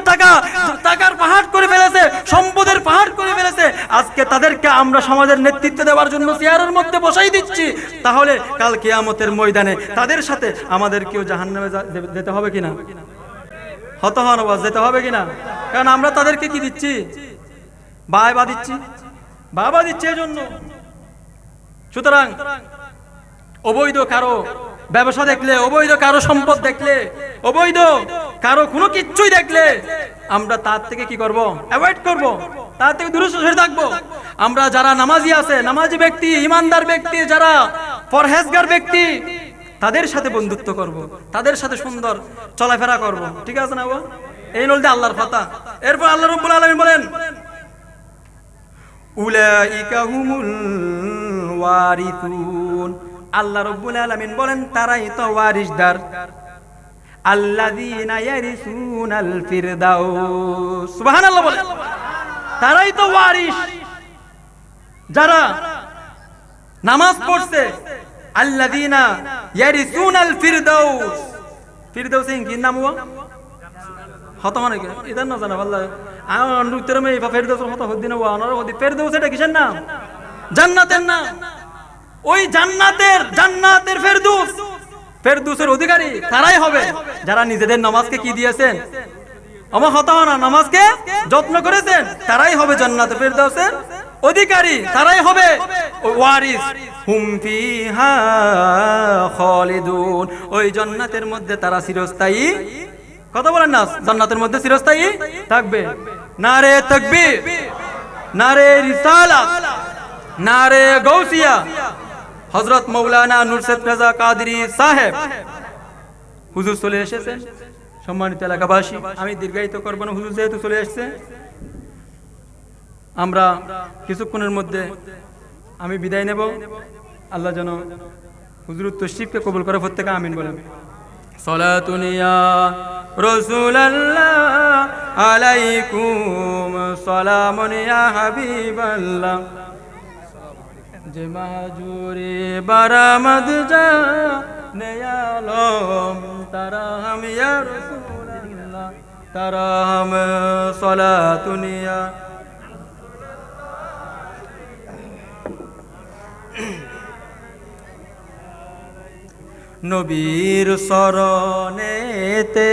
Speaker 1: টাকার পাহাড় করে ফেলেছে, সম্পদের পাহাড় করে ফেলেছে, আজকে তাদেরকে আমরা সমাজের নেতৃত্ব দেওয়ার জন্য চেয়ারের মধ্যে বসাই দিচ্ছি। তাহলে কাল কিয়ামতের ময়দানে তাদের সাথে আমাদেরকেও জাহান্নামে যেতে হবে কিনা? যেতে হবে কিনা? কারণ আমরা তাদেরকে কি দিচ্ছি? বাবা দিচ্ছি এজন্য। সুতরাং অবৈধ কারো ব্যবসা দেখলে, অবৈধ কারো সম্পদ দেখলে, অবৈধ কারো কোনো কিচ্ছুই দেখলে আমরা তার থেকে কি করব? অ্যাভয়েড করব, তার থেকে দূরে সরে থাকবো। আমরা যারা নামাজি ব্যক্তি, ইমানদার ব্যক্তি, যারা পরহেজগার ব্যক্তি, তাদের সাথে বন্ধুত্ব করব, তাদের সাথে সুন্দর চলাফেরা করব। ঠিক আছে না? এই নলদে আল্লাহর কথা। এরপর আল্লাহ রাব্বুল আলামিন বলেন উলাইকা হুমুল ওয়ারিসুন। আল্লাহ রাব্বুল আলামিন বলেন তারাই তো ওয়ারিসদার। আল্লাযীনা ইয়ারিসুনাল ফিরদাউস। সুবহানাল্লাহ বলেন, তারাই তো ওয়ারিস যারা নামাজ পড়ছে। আল্লাযীনা ইয়ারিসুনাল ফিরদাউস। ফিরদাউসিন কি নাম হুয়া? হতমানে কি ইদান না জানা আল্লাহ আন উত্তরমে ফিরদাউস হত হদিন ওয়া আনার হদি। ফিরদাউস এটা কিসের নাম? জান্নাতের নাম। ওই জান্নাতের ফেরদৌসের অধিকারী তারাই হবে যারা নিজেদের নামাজকে কি দিয়েছেন? নামাজকে যত্ন করেছেন, তারাই হবে জান্নাতুল ফেরদৌসের অধিকারী, তারাই হবে ওয়ারিস। হুম ফিহা খালিদুন। ওই জান্নাতের মধ্যে তারা চিরস্থায়ী, কথা বলেন না, জান্নাতের মধ্যে চিরস্থায়ী থাকবে। নারে তাকবীর, নারে রিসালাত, নারে গৌসিয়া। হযরত মাওলানা নুরশেদ রাজা কাদরি সাহেব হুজুর চলে এসেছেন। সম্মানিত এলাকাবাসী, আমি দীর্ঘায়িত করব না, হুজুর যেহেতু চলে এসেছে, আমরা কিছুক্ষণের মধ্যে আমি বিদায় নেব। আল্লাহ যেন হুজুর তশরিফকে কবুল করে, প্রত্যেকে আমিন বলেন। সালাতুন ইয়া রাসূলুল্লাহ আলাইকুম, সালামুন ইয়া হাবিবাল্লাহ। যে মাহুরে বারামদ জানে আলম, তারাহম ইয়া রাসূলুল্লাহ, তারাহম সালাতুন ইয়া। নবীর শরণেতে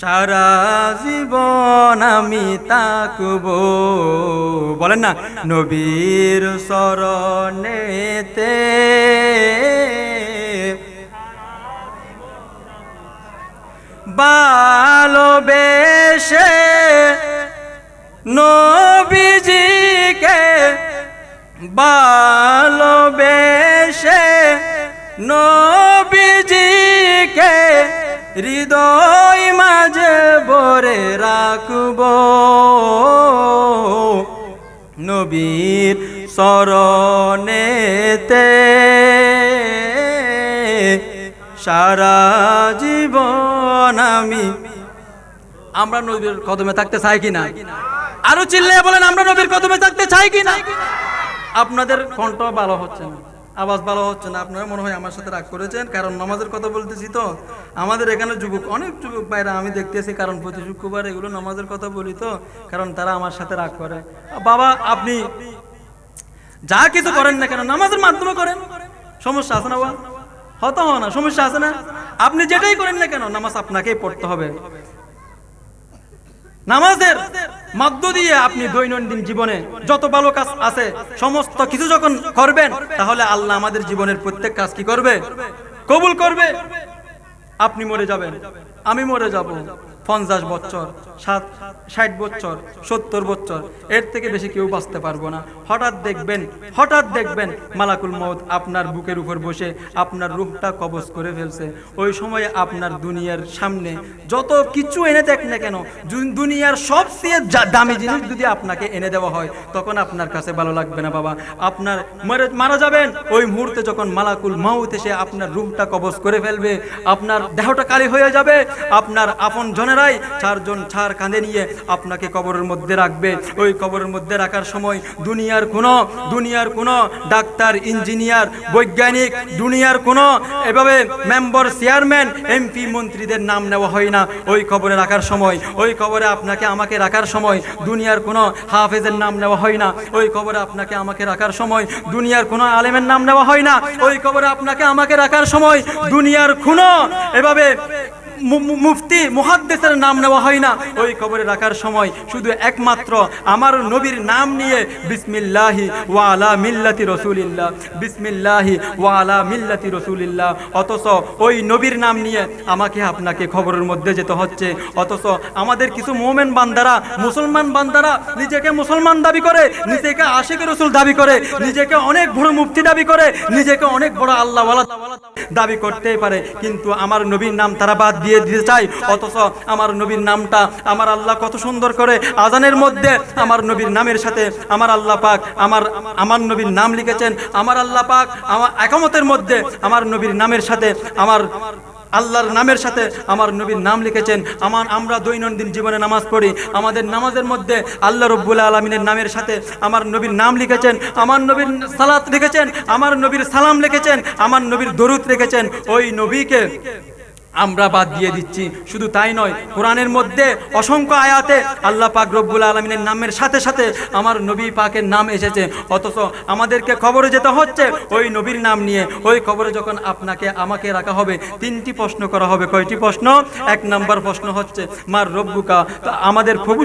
Speaker 1: সারা জীবন আমি তাকব। বলেন না, নবীর শরণেতে ভালোবেসে নবীজিকে, ভালোবেসে নবীজিকে হৃদয় মাঝে ভরে রাখব। নবীর শরণেতে সারা জীবন আমি। আমরা নবীর কদমে থাকতে চাই কিনা? আরো চিল্লিয়ে বলেন, আমরা নবীর কদমে থাকতে চাই কিনা? আপনাদের কণ্ঠ ভালো হচ্ছে না, আওয়াজ ভালো হচ্ছে না, আপনারা মনে হয় আমার সাথে রাগ করেছেন, কারণ নামাজের কথা বলতেছি তো। আমাদের এখানে যুবক, অনেক যুবক ভাইরা আমি দেখতেছি, কারণ প্রতি শুক্রবার এগুলো নামাজের কথা বলি তো, কারণ তারা আমার সাথে রাগ করে। বাবা আপনি যা কিছু করেন না কেন নামাজের মাধ্যমে করেন, সমস্যা আছে না? বাবা হতো না, সমস্যা আছে না? আপনি যেটাই করেন না কেন নামাজ আপনাকেই পড়তে হবে। নামাজের মধ্য দিয়ে আপনি দৈনন্দিন জীবনে যত ভালো কাজ আছে সমস্ত কিছু যখন করবেন, তাহলে আল্লাহ আমাদের জীবনের প্রত্যেক কাজ কি করবে? কবুল করবে। আপনি মরে যাবেন, আমি মরে যাব 50 বছর, 60 বছর, 70 বছর, এর থেকে বেশি কেউ বাঁচতে পারবো না। হঠাৎ দেখবেন মালাকুল মউত আপনার বুকের উপর বসে আপনার রূহটা কবজ করে ফেলছে। ওই সময় আপনার দুনিয়ার সামনে যত কিছু এনে দেখ না কেন, দুনিয়ার সবচেয়ে দামি জিনিস যদি আপনাকে এনে দেওয়া হয়, তখন আপনার কাছে ভালো লাগবে না বাবা। আপনার মারা যাবেন, ওই মুহূর্তে যখন মালাকুল মউত এসে আপনার রূহটা কবজ করে ফেলবে, আপনার দেহটা কালি হয়ে যাবে। আপনার আপন জনের 4 কাঁধে নিয়ে আপনাকে কবরের মধ্যে রাখবে। ওই কবরের মধ্যে রাখার সময় দুনিয়ার কোনো ডাক্তার, ইঞ্জিনিয়ার, বৈজ্ঞানিক, দুনিয়ার কোনো এভাবে মেম্বার, চেয়ারম্যান, এমপি, মন্ত্রীদের নাম নেওয়া হয় না। ওই কবরে রাখার সময়, ওই কবরে আপনাকে আমাকে রাখার সময় দুনিয়ার কোনো হাফেজের নাম নেওয়া হয় না। ওই কবরে আপনাকে আমাকে রাখার সময় দুনিয়ার কোনো আলেমের নাম নেওয়া হয় না। ওই কবরে আপনাকে আমাকে রাখার সময় দুনিয়ার কোনো এভাবে মুফতি, মুহাদ্দিসের নাম নেওয়া হয় না। ওই কবরে রাখার সময় শুধু একমাত্র আমার নবীর নাম নিয়ে বিসমিল্লাহি ওয়া আলা মিল্লাতি রাসূলিল্লাহ, বিসমিল্লাহি ওয়া আলা মিল্লাতি রাসূলিল্লাহ। অথচ ওই নবীর নাম নিয়ে আমাকে আপনাকে কবরের মধ্যে যেতে হচ্ছে। অথচ আমাদের কিছু মুমিন বান্দারা, মুসলমান বান্দারা নিজেকে মুসলমান দাবি করে, নিজেকে আশিক রাসূল দাবি করে, নিজেকে অনেক বড় মুফতি দাবি করে, নিজেকে অনেক বড় আল্লাহওয়ালা দাবি করতেই পারে, কিন্তু আমার নবীর নাম তারা বাদ দিয়ে দিতে চাই। অথচ আমার নবীর নামটা আমার আল্লাহ কত সুন্দর করে আজানের মধ্যে আমার নবীর নামের সাথে আমার আল্লাহ পাক আমার নবীর নাম লিখেছেন। আমার আল্লাহ পাক আমার ইকামতের মধ্যে আমার নবীর নামের সাথে আমার আল্লাহর নামের সাথে আমার নবীর নাম লিখেছেন। আমরা দৈনন্দিন জীবনে নামাজ পড়ি, আমাদের নামাজের মধ্যে আল্লাহ রব্বুল আলামিনের নামের সাথে আমার নবীর নাম লিখেছেন, আমার নবীর সালাত লিখেছেন, আমার নবীর সালাম লিখেছেন, আমার নবীর দরুদ লিখেছেন। ওই নবীকে আমরা বাদ দিয়ে দিচ্ছি। শুধু তাই নয়, কোরআনের মধ্যে অসংখ্য আয়াতে আল্লাহ পাক রব্বুল আলামিনের নামের সাথে সাথে আমার নবী পাকের নাম এসেছে। অথচ আমাদেরকে কবরে যেতে হচ্ছে ওই নবীর নাম নিয়ে। ওই কবরে যখন আপনাকে আমাকে রাখা হবে, 3টি প্রশ্ন করা হবে। কয়টি প্রশ্ন? 1 নম্বর প্রশ্ন হচ্ছে মার রব্বুকা, তো আমাদের প্রভু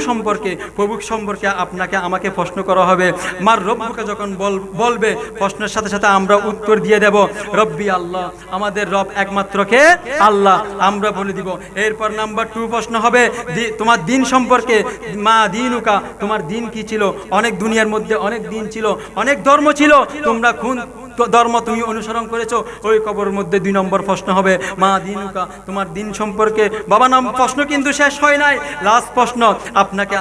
Speaker 1: সম্পর্কে আপনাকে আমাকে প্রশ্ন করা হবে। মার রব্বুকা যখন বলবে, প্রশ্নের সাথে সাথে আমরা উত্তর দিয়ে দেব রব্বি আল্লাহ, আমাদের রব একমাত্র কে? আল্লাহ। আমরা বলে দিব। এরপর নাম্বার 2 প্রশ্ন হবে তোমার দিন সম্পর্কে, মা দিনুকা, তোমার দিন কি ছিল? অনেক দুনিয়ার মধ্যে অনেক দিন ছিল, অনেক ধর্ম ছিল, তোমরা কোন ধর্ম তুমি অনুসরণ করেছো? ওই কবরের মধ্যে 2 নম্বর প্রশ্ন হবে মা দিনুকা, তোমার দিন সম্পর্কে। বাবা নাম প্রশ্ন কিন্তু শেষ হয় নাই, লাস্ট প্রশ্ন আপনাকে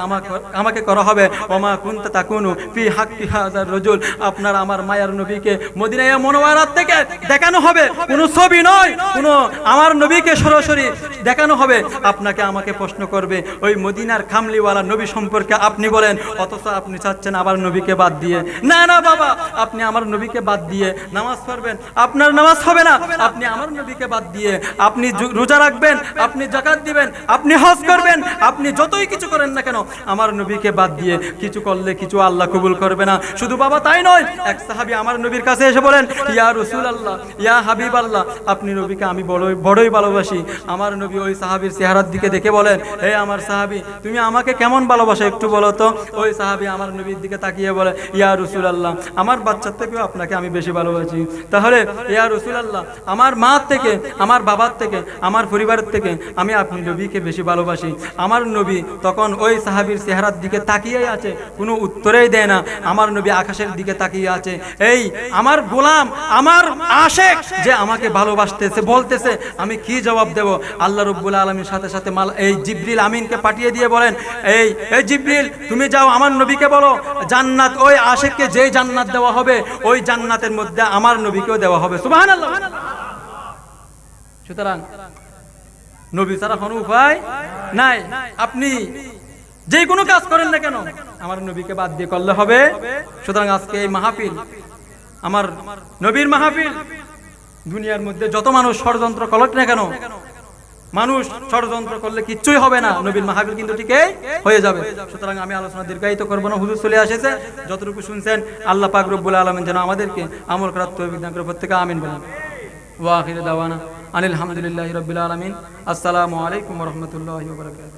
Speaker 1: আমাকে করা হবে ওমা কুনতা তাকুনু ফি হাক্কি হাযার রাজুল, আপনার আমার মায়ার নবীকে মদিনায়ে মুনাওয়ারা থেকে দেখানো হবে, কোনো ছবি নয়, কোনো আমার নবীকে সরাসরি দেখানো হবে। আপনাকে আমাকে প্রশ্ন করবে ওই মদিনার খামলিওয়ালা নবী সম্পর্কে আপনি বলেন, অথচ আপনি চাচ্ছেন আবার নবীকে বাদ দিয়ে। না না বাবা, আপনি আমার নবীকে বাদ দিয়ে নামাজ পড়বেন, আপনার নামাজ হবে না। আপনি আমার নবীকে বাদ দিয়ে আপনি রোজা রাখবেন, আপনি যাকাত দিবেন, আপনি হজ করবেন, আপনি যতই কিছু করেন না কেন আমার নবীকে বাদ দিয়ে কিছু করলে কিছু আল্লাহ কবুল করবে না। শুধু বাবা তাই নয়, এক সাহাবী আমার নবীর কাছে এসে বলেন ইয়া রাসূলুল্লাহ, ইয়া হাবিবাল্লাহ, আপনি নবীকে আমি বড়ই ভালোবাসি। আমার নবী ওই সাহাবীর চেহারার দিকে দেখে বলেন, হে আমার সাহাবী, তুমি আমাকে কেমন ভালোবাসো একটু বলো তো। ওই সাহাবী আমার নবীর দিকে তাকিয়ে বলে ইয়া রাসূলুল্লাহ, আমার বাচ্চার থেকেও আপনাকে আমি বেশি ভালোবাসি। তাহলে ইয়া রাসূলুল্লাহ, আমার মা থেকে, আমার বাবার থেকে, আমার পরিবারের থেকে আমি আপনি নবীকে বেশি ভালোবাসি। আমার নবী তখন ওই সাহাবীর চেহারার দিকে তাকিয়েই আছে, কোনো উত্তরেই দেয় না। আমার নবী আকাশের দিকে তাকিয়ে আছে। এই আমার গোলাম, আমার আশেক যে আমাকে ভালোবাসতেছে, বলতেছে, আমি কি জবাব দেব? আল্লাহ রাব্বুল আলামিন সাথে সাথে এই জিবরিল আমিনকে পাঠিয়ে দিয়ে বলেন, এই জিবরিল, তুমি যাও আমার নবীকে বলো জান্নাত, ওই আশেককে যেই জান্নাত দেওয়া হবে ওই জান্নাতের মধ্যে আমার নবীকেও দেওয়া হবে। সুবহানাল্লাহ। সুতরাং নবী ছাড়া কোনো উপায় নাই। আপনি যে কোনো কাজ করেন না কেন আমার নবীকে বাদ দিয়ে করলে হবে। সুতরাং আজকে এই মাহফিল আমার নবীর মাহফিল, দুনিয়ার মধ্যে যত মানুষ ষড়যন্ত্র করুক না কেন, মানুষ ষড়যন্ত্র করলে কিচ্ছুই হবে না, নবীর মাহফিল কিন্তু ঠিকই হয়ে যাবে। সুতরাং আমি আলোচনা দীর্ঘায়িত করব না, হুজুর চলে আসেছে, যতটুকু শুনছেন আল্লাহ পাক রব্বুল আলামিন যেন আমাদেরকে আমল করার তৌফিক দান করে, প্রত্যেকে আমিন বলেন। ওয়া আখিরু দাওয়ানা আনিল হামদুলিল্লাহি রাব্বিল আলামিন। আসসালামু আলাইকুম ওয়া রাহমাতুল্লাহি ওয়া বারাকাতুহু।